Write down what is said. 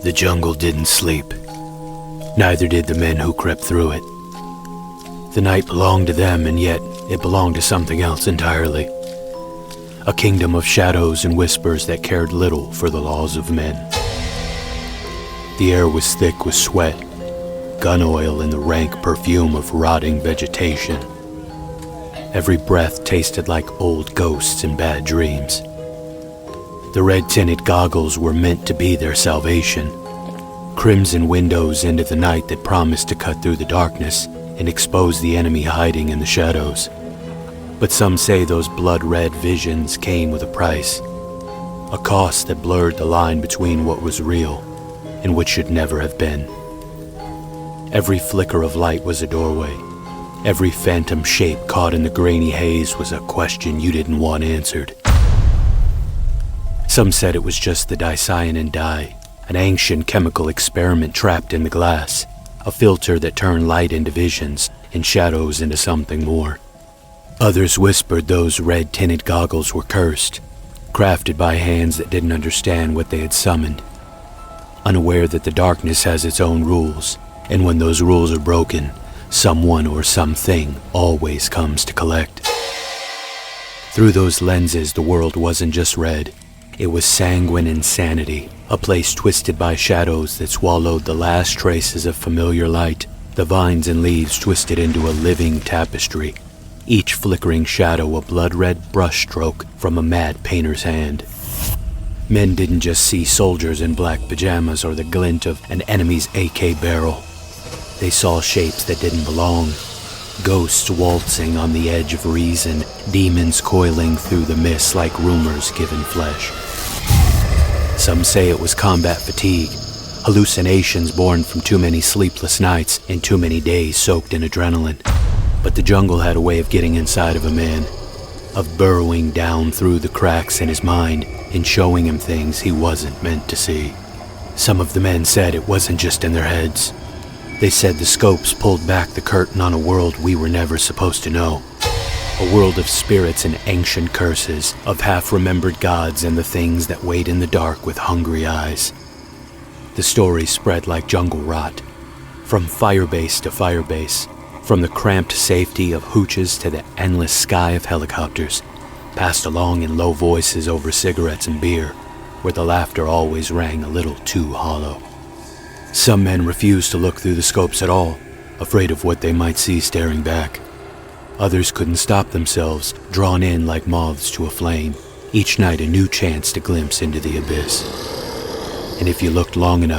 The jungle didn't sleep. Neither did the men who crept through it. The night belonged to them, and yet it belonged to something else entirely. A kingdom of shadows and whispers that cared little for the laws of men. The air was thick with sweat, gun oil, and the rank perfume of rotting vegetation. Every breath tasted like old ghosts and bad dreams. The red-tinted goggles were meant to be their salvation. Crimson windows into the night that promised to cut through the darkness and expose the enemy hiding in the shadows. But some say those blood-red visions came with a price. A cost that blurred the line between what was real and what should never have been. Every flicker of light was a doorway. Every phantom shape caught in the grainy haze was a question you didn't want answered. Some said it was just the dicyanin dye, an ancient chemical experiment trapped in the glass, a filter that turned light into visions and shadows into something more. Others whispered those red-tinted goggles were cursed, crafted by hands that didn't understand what they had summoned, unaware that the darkness has its own rules, and when those rules are broken, someone or something always comes to collect. Through those lenses, the world wasn't just red. It was sanguine insanity, a place twisted by shadows that swallowed the last traces of familiar light, the vines and leaves twisted into a living tapestry, each flickering shadow a blood-red brushstroke from a mad painter's hand. Men didn't just see soldiers in black pajamas or the glint of an enemy's AK barrel. They saw shapes that didn't belong, ghosts waltzing on the edge of reason, demons coiling through the mist like rumors given flesh. Some say it was combat fatigue, hallucinations born from too many sleepless nights and too many days soaked in adrenaline. But the jungle had a way of getting inside of a man, of burrowing down through the cracks in his mind and showing him things he wasn't meant to see. Some of the men said it wasn't just in their heads. They said the scopes pulled back the curtain on a world we were never supposed to know. A world of spirits and ancient curses, of half-remembered gods and the things that wait in the dark with hungry eyes. The story spread like jungle rot, from firebase to firebase, from the cramped safety of hooches to the endless sky of helicopters, passed along in low voices over cigarettes and beer, where the laughter always rang a little too hollow. Some men refused to look through the scopes at all, afraid of what they might see staring back. Others couldn't stop themselves, drawn in like moths to a flame, each night a new chance to glimpse into the abyss. And if you looked long enough,